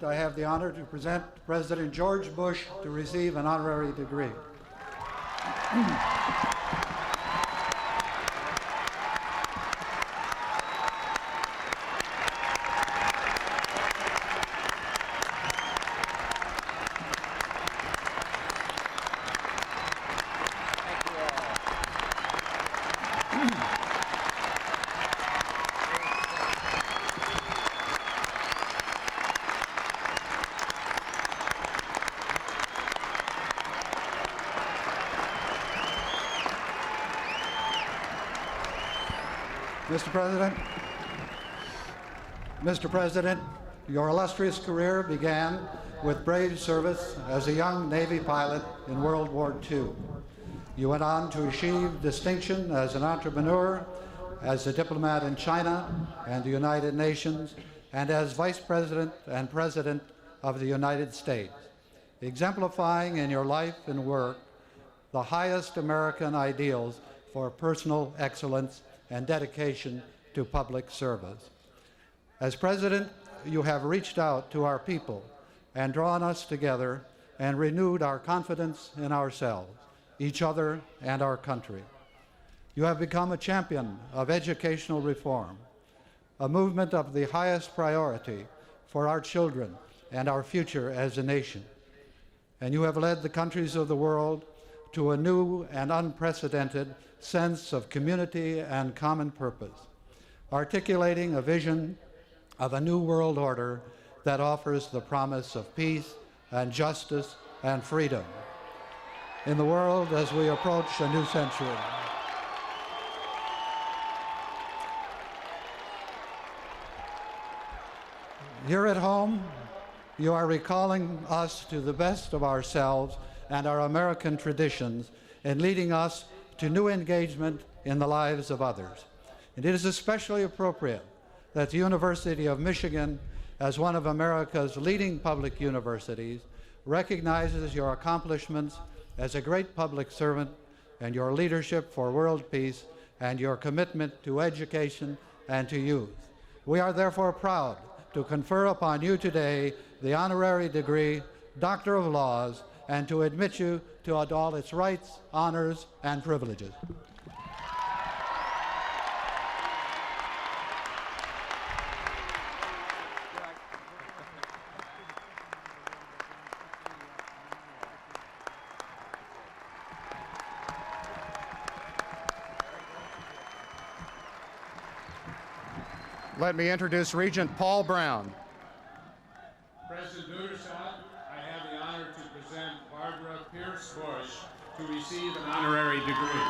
that, I have the honor to present President George Bush to receive an honorary degree. Mr. President, your illustrious career began with brave service as a young Navy pilot in World War II. You went on to achieve distinction as an entrepreneur, as a diplomat in China and the United Nations, and as Vice President and President of the United States, exemplifying in your life and work the highest American ideals for personal excellence and dedication to public service. As President, you have reached out to our people and drawn us together and renewed our confidence in ourselves, each other, and our country. You have become a champion of educational reform, a movement of the highest priority for our children and our future as a nation. And you have led the countries of the world to a new and unprecedented sense of community and common purpose, articulating a vision of a new world order that offers the promise of peace and justice and freedom in the world as we approach a new century. Here at home, you are recalling us to the best of ourselves and our American traditions and leading us to new engagement in the lives of others. And it is especially appropriate that the University of Michigan, as one of America's leading public universities, recognizes your accomplishments as a great public servant and your leadership for world peace and your commitment to education and to youth. We are therefore proud to confer upon you today the honorary degree, Doctor of Laws, and to admit you to all its rights, honors, and privileges. Let me introduce Regent Paul Brown. President Duderstadt, I have the honor to present Barbara Pierce Bush to receive an honorary degree.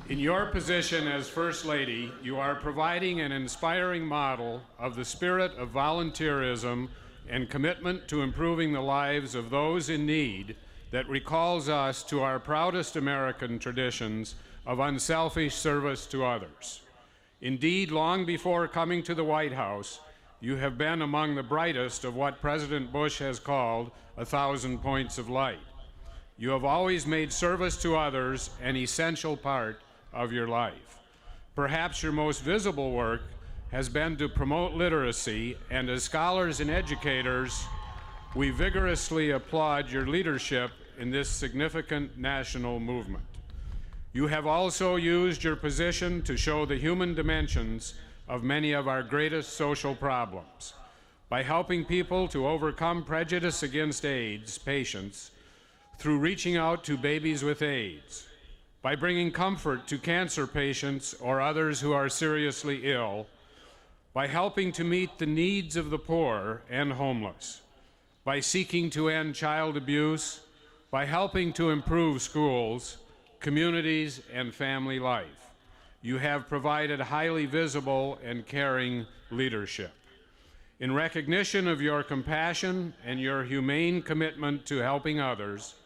In your position as First Lady, you are providing an inspiring model of the spirit of volunteerism and commitment to improving the lives of those in need that recalls us to our proudest American traditions of unselfish service to others. Indeed, long before coming to the White House, you have been among the brightest of what President Bush has called 1,000 points of light. You have always made service to others an essential part of your life. Perhaps your most visible work has been to promote literacy, and as scholars and educators, we vigorously applaud your leadership in this significant national movement. You have also used your position to show the human dimensions of many of our greatest social problems by helping people to overcome prejudice against AIDS patients through reaching out to babies with AIDS, by bringing comfort to cancer patients or others who are seriously ill, by helping to meet the needs of the poor and homeless, by seeking to end child abuse, by helping to improve schools, communities, and family life. You have provided highly visible and caring leadership. In recognition of your compassion and your humane commitment to helping others,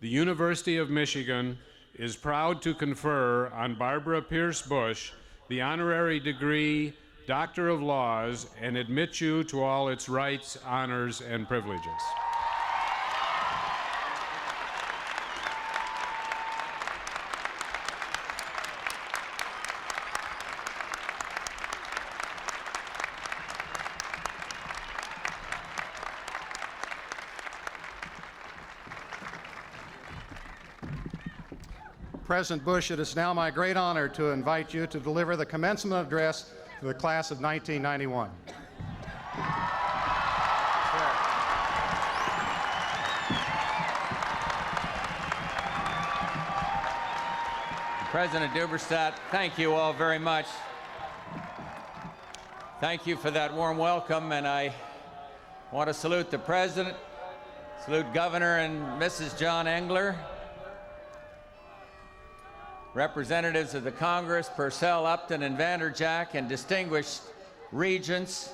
the University of Michigan is proud to confer on Barbara Pierce Bush the honorary degree Doctor of Laws and admit you to all its rights, honors, and privileges. President Bush, it is now my great honor to invite you to deliver the commencement address to the class of 1991. President Duberstadt, thank you all very much. Thank you for that warm welcome, and I want to salute the President, salute Governor and Mrs. John Engler, representatives of the Congress, Purcell, Upton, and Vanderjack, and distinguished regents,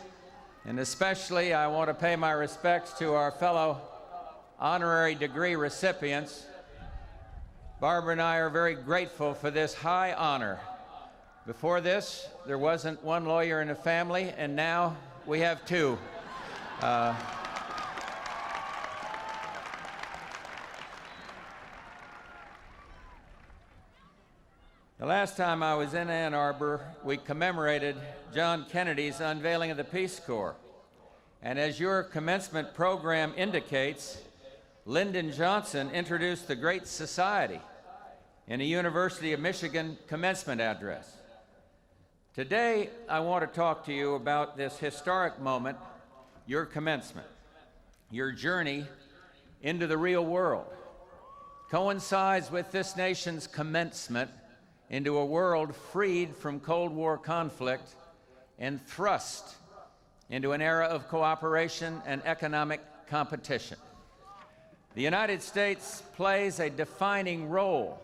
and especially I want to pay my respects to our fellow honorary degree recipients. Barbara and I are very grateful for this high honor. Before this, there wasn't one lawyer in the family, and now we have two. The last time I was in Ann Arbor, we commemorated John Kennedy's unveiling of the Peace Corps. And as your commencement program indicates, Lyndon Johnson introduced the Great Society in a University of Michigan commencement address. Today, I want to talk to you about this historic moment, your commencement, your journey into the real world. Coincides with this nation's commencement into a world freed from Cold War conflict and thrust into an era of cooperation and economic competition. The United States plays a defining role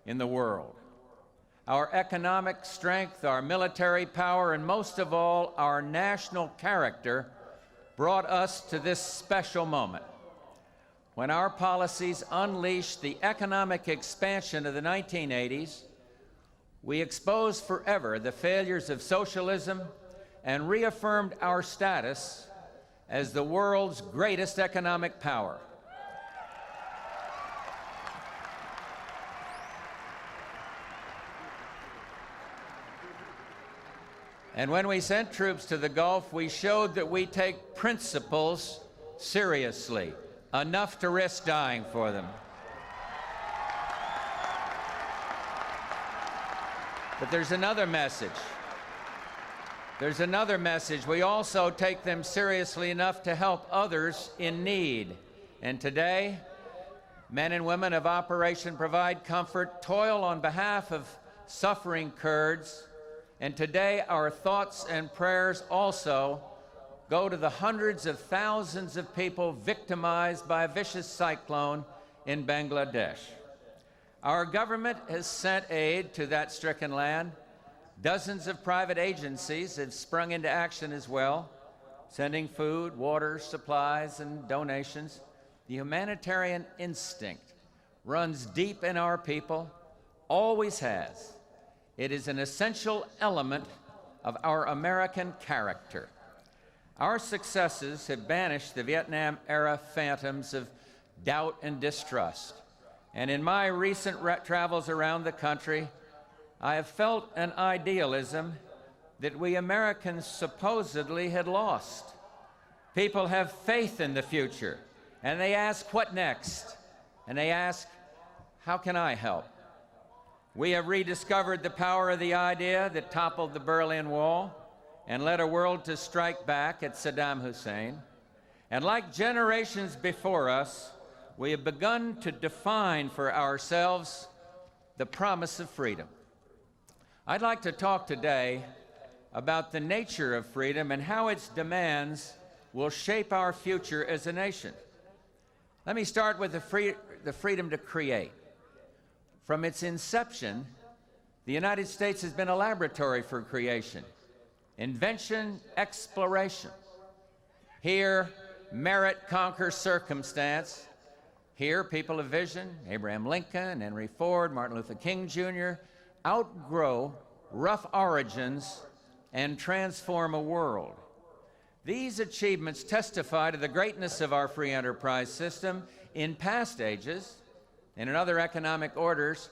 in the world. Our economic strength, our military power, and most of all, our national character brought us to this special moment when our policies unleashed the economic expansion of the 1980s. We exposed forever the failures of socialism and reaffirmed our status as the world's greatest economic power. And when we sent troops to the Gulf, we showed that we take principles seriously, enough to risk dying for them. But there's another message. There's another message. We also take them seriously enough to help others in need. And today, men and women of Operation Provide Comfort toil on behalf of suffering Kurds. And today, our thoughts and prayers also go to the hundreds of thousands of people victimized by a vicious cyclone in Bangladesh. Our government has sent aid to that stricken land. Dozens of private agencies have sprung into action as well, sending food, water, supplies, and donations. The humanitarian instinct runs deep in our people, always has. It is an essential element of our American character. Our successes have banished the Vietnam-era phantoms of doubt and distrust. And in my recent travels around the country, I have felt an idealism that we Americans supposedly had lost. People have faith in the future, and they ask, what next? And they ask, how can I help? We have rediscovered the power of the idea that toppled the Berlin Wall and led a world to strike back at Saddam Hussein. And like generations before us, we have begun to define for ourselves the promise of freedom. I'd like to talk today about the nature of freedom and how its demands will shape our future as a nation. Let me start with the freedom to create. From its inception, the United States has been a laboratory for creation, invention, exploration. Here, merit conquers circumstance. Here, people of vision, Abraham Lincoln, Henry Ford, Martin Luther King Jr., outgrow rough origins and transform a world. These achievements testify to the greatness of our free enterprise system. In past ages, and in other economic orders,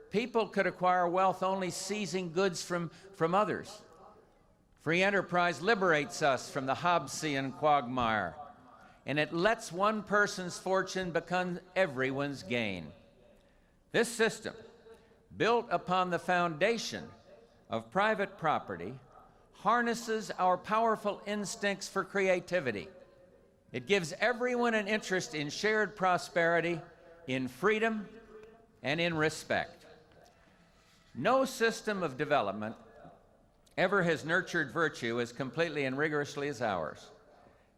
people could acquire wealth only seizing goods from others. Free enterprise liberates us from the Hobbesian quagmire, and it lets one person's fortune become everyone's gain. This system built upon the foundation of private property, harnesses our powerful instincts for creativity. It gives everyone an interest in shared prosperity, in freedom, and in respect. No system of development ever has nurtured virtue as completely and rigorously as ours.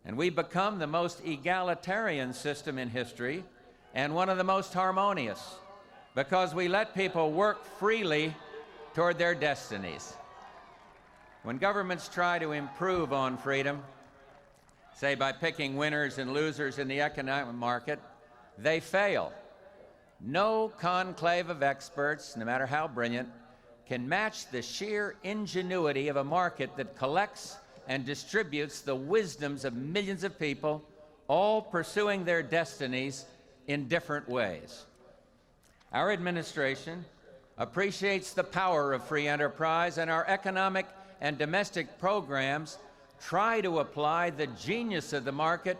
And we become the most egalitarian system in history and one of the most harmonious because we let people work freely toward their destinies. When governments try to improve on freedom, say by picking winners and losers in the economic market, they fail. No conclave of experts, no matter how brilliant, can match the sheer ingenuity of a market that collects and distributes the wisdoms of millions of people, all pursuing their destinies in different ways. Our administration appreciates the power of free enterprise, and our economic and domestic programs try to apply the genius of the market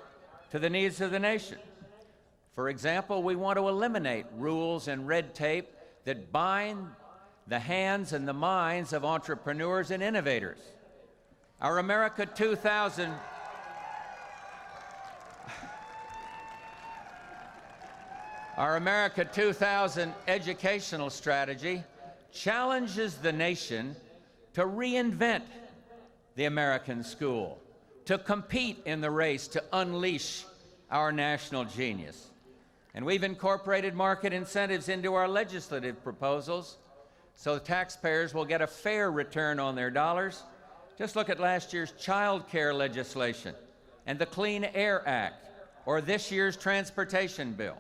to the needs of the nation. For example, we want to eliminate rules and red tape that bind the hands and the minds of entrepreneurs and innovators. Our America 2000 educational strategy challenges the nation to reinvent the American school, to compete in the race to unleash our national genius. And we've incorporated market incentives into our legislative proposals so taxpayers will get a fair return on their dollars. Just look at last year's child care legislation and the Clean Air Act, or this year's transportation bill.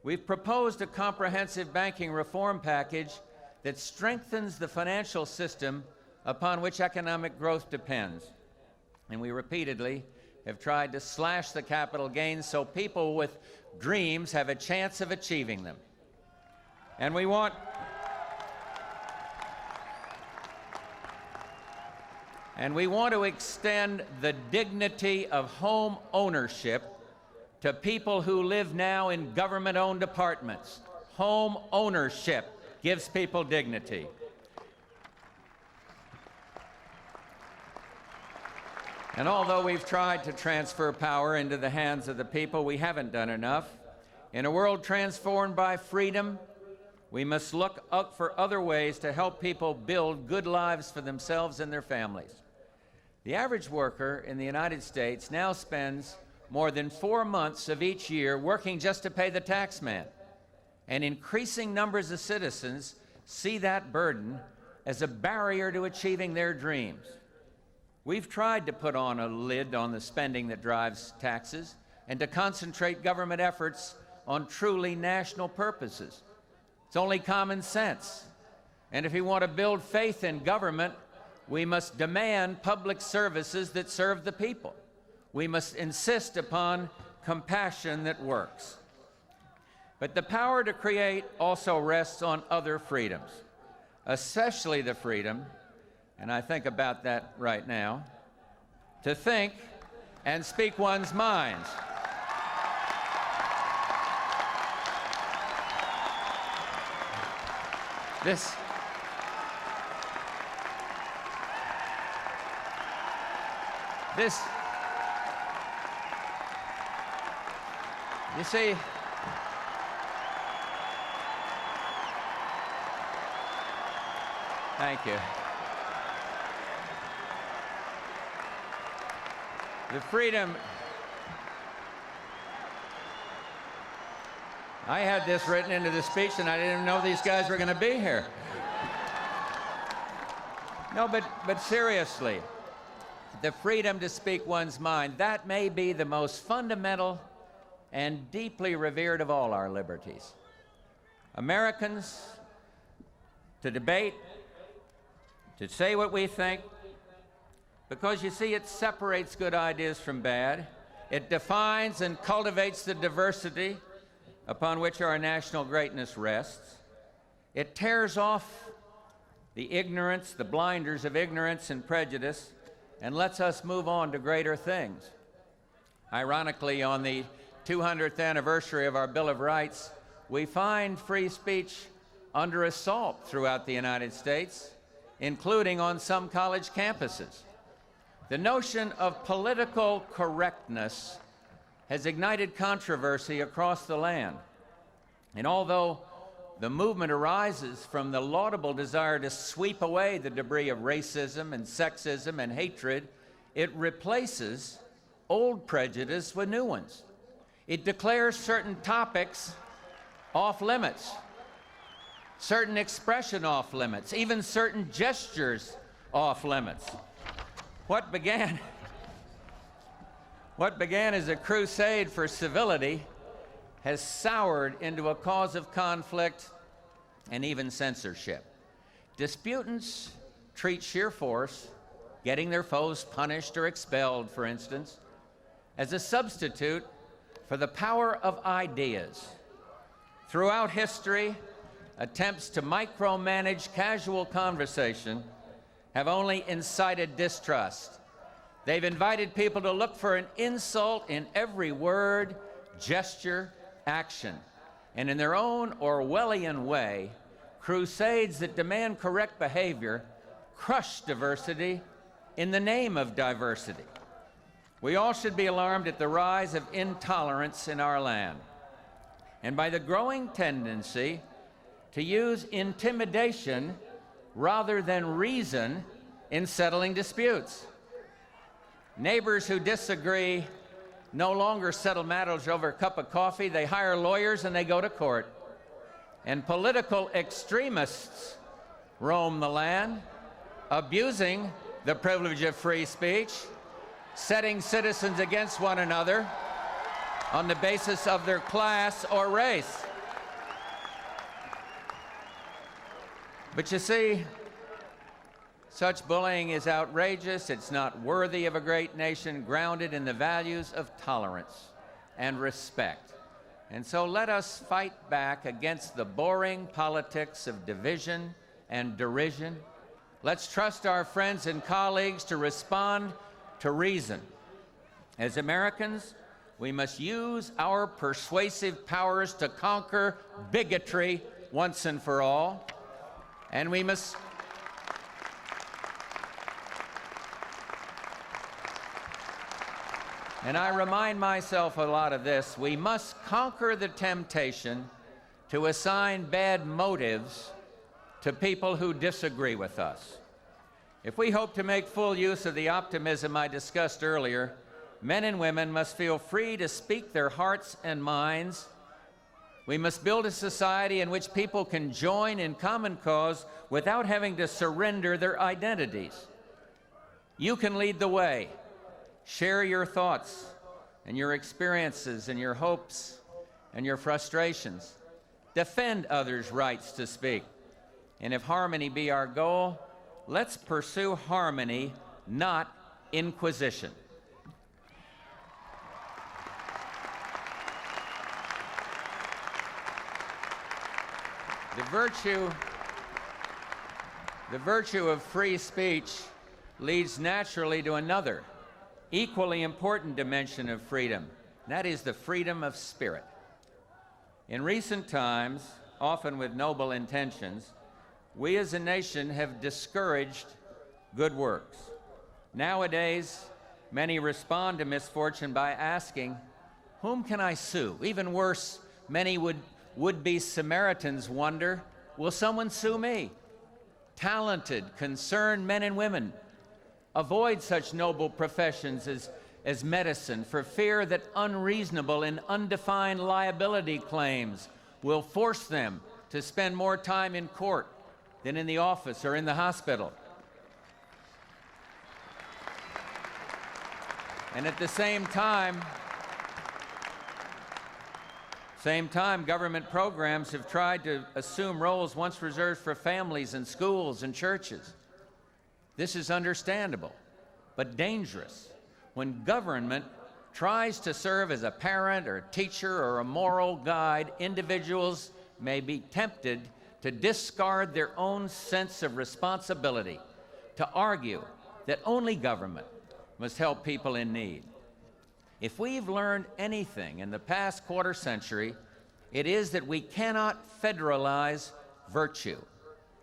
We've proposed a comprehensive banking reform package that strengthens the financial system upon which economic growth depends. And we repeatedly have tried to slash the capital gains so people with dreams have a chance of achieving them. And we want to extend the dignity of home ownership to people who live now in government-owned apartments. Home ownership gives people dignity. And although we've tried to transfer power into the hands of the people, we haven't done enough. In a world transformed by freedom, we must look up for other ways to help people build good lives for themselves and their families. The average worker in the United States now spends more than 4 months of each year working just to pay the tax man. And increasing numbers of citizens see that burden as a barrier to achieving their dreams. We've tried to put on a lid on the spending that drives taxes and to concentrate government efforts on truly national purposes. It's only common sense. And if we want to build faith in government, we must demand public services that serve the people. We must insist upon compassion that works. But the power to create also rests on other freedoms, especially the freedom, and I think about that right now, to think and speak one's mind. You see, thank you. The freedom, I had this written into the speech and I didn't even know these guys were going to be here. No, but seriously, the freedom to speak one's mind, that may be the most fundamental and deeply revered of all our liberties. Americans to debate, to say what we think, because you see, it separates good ideas from bad. It defines and cultivates the diversity upon which our national greatness rests. It tears off the ignorance, the blinders of ignorance and prejudice, and lets us move on to greater things. Ironically, on the 200th anniversary of our Bill of Rights, we find free speech under assault throughout the United States, including on some college campuses. The notion of political correctness has ignited controversy across the land. And although the movement arises from the laudable desire to sweep away the debris of racism and sexism and hatred, it replaces old prejudice with new ones. It declares certain topics off limits, certain expression off limits, even certain gestures off limits. What began as a crusade for civility has soured into a cause of conflict and even censorship. Disputants treat sheer force, getting their foes punished or expelled, for instance, as a substitute for the power of ideas. Throughout history, attempts to micromanage casual conversation have only incited distrust. They've invited people to look for an insult in every word, gesture, action. And in their own Orwellian way, crusades that demand correct behavior crush diversity in the name of diversity. We all should be alarmed at the rise of intolerance in our land and by the growing tendency to use intimidation rather than reason in settling disputes. Neighbors who disagree no longer settle matters over a cup of coffee. They hire lawyers and they go to court. And political extremists roam the land, abusing the privilege of free speech, setting citizens against one another on the basis of their class or race. But you see, such bullying is outrageous. It's not worthy of a great nation grounded in the values of tolerance and respect. And so let us fight back against the boring politics of division and derision. Let's trust our friends and colleagues to respond to reason. As Americans, we must use our persuasive powers to conquer bigotry once and for all. And we must And I remind myself a lot of this. We must conquer the temptation to assign bad motives to people who disagree with us. If we hope to make full use of the optimism I discussed earlier, men and women must feel free to speak their hearts and minds. We must build a society in which people can join in common cause without having to surrender their identities. You can lead the way. Share your thoughts and your experiences and your hopes and your frustrations. Defend others' rights to speak. And if harmony be our goal, let's pursue harmony, not inquisition. The virtue of free speech leads naturally to another, equally important dimension of freedom. That is the freedom of spirit. In recent times, often with noble intentions, we as a nation have discouraged good works. Nowadays, many respond to misfortune by asking, whom can I sue? Even worse, many would-be Samaritans wonder, will someone sue me? Talented, concerned men and women avoid such noble professions as medicine for fear that unreasonable and undefined liability claims will force them to spend more time in court than in the office or in the hospital. And at the same time, government programs have tried to assume roles once reserved for families and schools and churches. This is understandable, but dangerous when government tries to serve as a parent or a teacher or a moral guide. Individuals may be tempted to discard their own sense of responsibility, to argue that only government must help people in need. If we've learned anything in the past quarter century, it is that we cannot federalize virtue.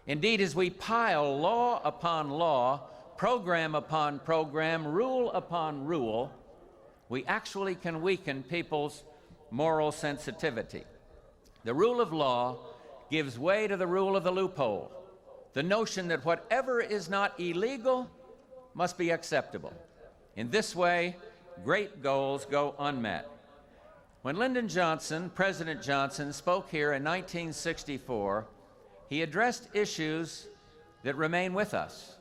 Indeed, as we pile law upon law, program upon program, rule upon rule, we actually can weaken people's moral sensitivity. The rule of law gives way to the rule of the loophole, the notion that whatever is not illegal must be acceptable. In this way, great goals go unmet. When Lyndon Johnson, President Johnson, spoke here in 1964, he addressed issues that remain with us.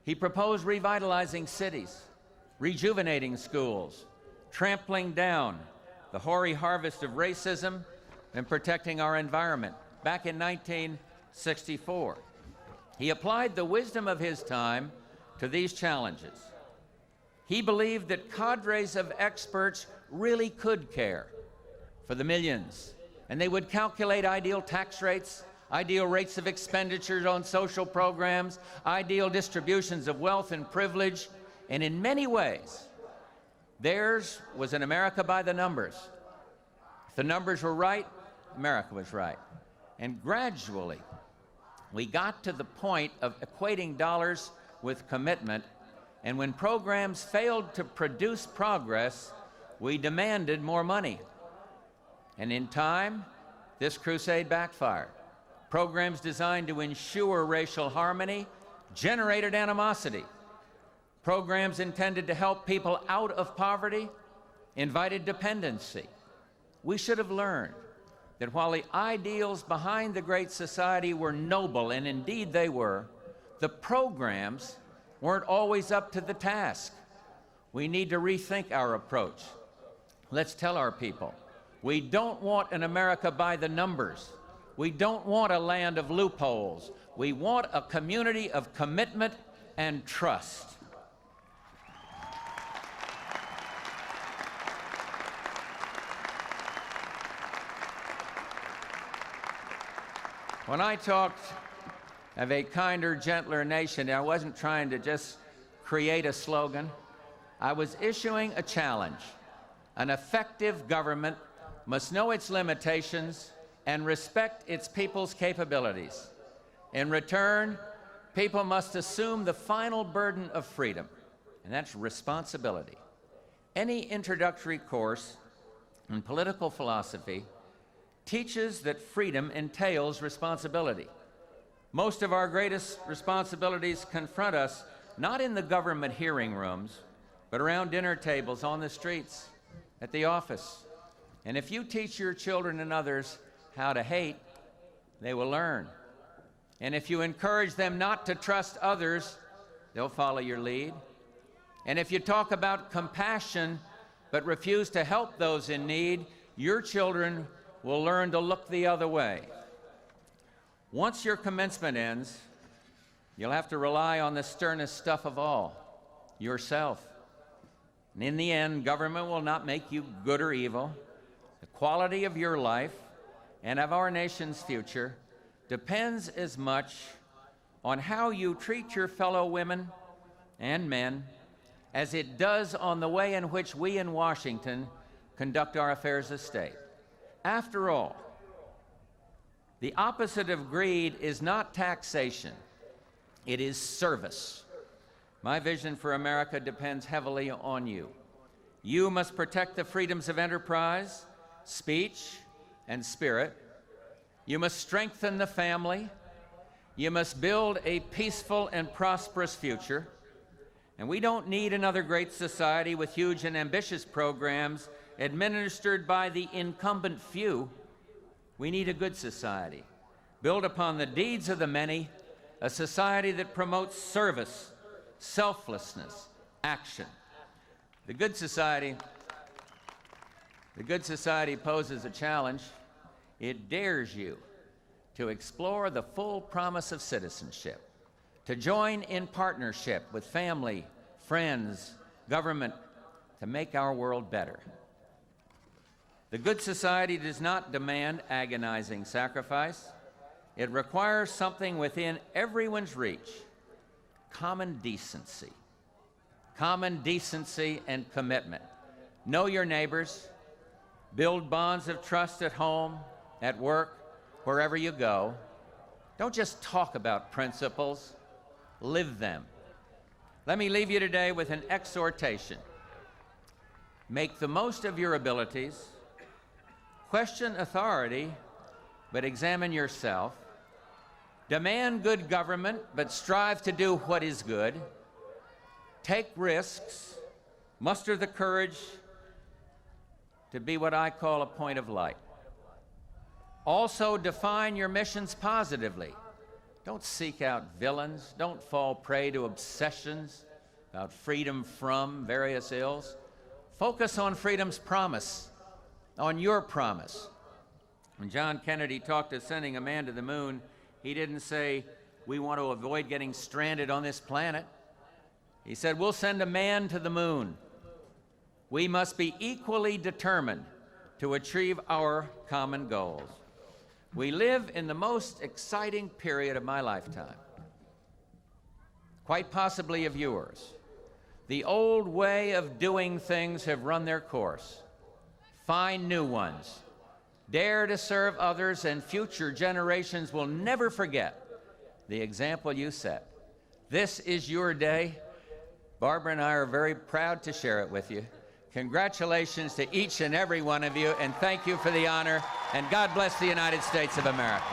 He proposed revitalizing cities, rejuvenating schools, trampling down the hoary harvest of racism, and protecting our environment back in 1964. He applied the wisdom of his time to these challenges. He believed that cadres of experts really could care for the millions, and they would calculate ideal tax rates, ideal rates of expenditures on social programs, ideal distributions of wealth and privilege, and in many ways, theirs was an America by the numbers. If the numbers were right, America was right. And gradually, we got to the point of equating dollars with commitment, and when programs failed to produce progress, we demanded more money. And in time, this crusade backfired. Programs designed to ensure racial harmony generated animosity. Programs intended to help people out of poverty invited dependency. We should have learned that while the ideals behind the Great Society were noble, and indeed they were, the programs weren't always up to the task. We need to rethink our approach. Let's tell our people, we don't want an America by the numbers. We don't want a land of loopholes. We want a community of commitment and trust. When I talked of a kinder, gentler nation, I wasn't trying to just create a slogan. I was issuing a challenge. An effective government must know its limitations and respect its people's capabilities. In return, people must assume the final burden of freedom, and that's responsibility. Any introductory course in political philosophy teaches that freedom entails responsibility. Most of our greatest responsibilities confront us not in the government hearing rooms, but around dinner tables, on the streets, at the office. And if you teach your children and others how to hate, they will learn. And if you encourage them not to trust others, they'll follow your lead. And if you talk about compassion but refuse to help those in need, your children will learn to look the other way. Once your commencement ends, you'll have to rely on the sternest stuff of all, yourself. And in the end, government will not make you good or evil. The quality of your life and of our nation's future depends as much on how you treat your fellow women and men as it does on the way in which we in Washington conduct our affairs of state. After all, the opposite of greed is not taxation, it is service. My vision for America depends heavily on you. You must protect the freedoms of enterprise, speech, and spirit. You must strengthen the family. You must build a peaceful and prosperous future. And we don't need another great society with huge and ambitious programs administered by the incumbent few. We need a good society, built upon the deeds of the many, a society that promotes service, selflessness, action. The good society poses a challenge. It dares you to explore the full promise of citizenship, to join in partnership with family, friends, government, to make our world better. The good society does not demand agonizing sacrifice. It requires something within everyone's reach: common decency and commitment. Know your neighbors, build bonds of trust at home, at work, wherever you go. Don't just talk about principles, live them. Let me leave you today with an exhortation. Make the most of your abilities, question authority, but examine yourself. Demand good government, but strive to do what is good. Take risks, muster the courage to be what I call a point of light. Also, define your missions positively. Don't seek out villains. Don't fall prey to obsessions about freedom from various ills. Focus on freedom's promise, on your promise. When John Kennedy talked of sending a man to the moon, he didn't say, we want to avoid getting stranded on this planet. He said, we'll send a man to the moon. We must be equally determined to achieve our common goals. We live in the most exciting period of my lifetime, quite possibly of yours. The old way of doing things have run their course. Find new ones. Dare to serve others, and future generations will never forget the example you set. This is your day. Barbara and I are very proud to share it with you. Congratulations to each and every one of you, and thank you for the honor, and God bless the United States of America.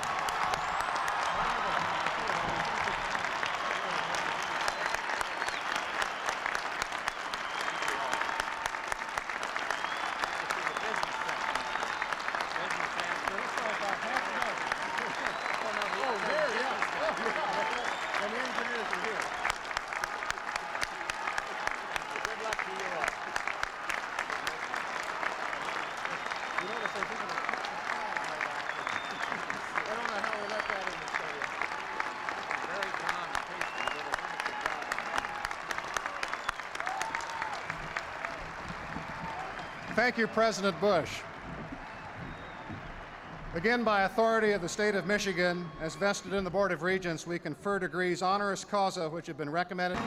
Thank you, President Bush. Again, by authority of the state of Michigan, as vested in the Board of Regents, we confer degrees honoris causa, which have been recommended.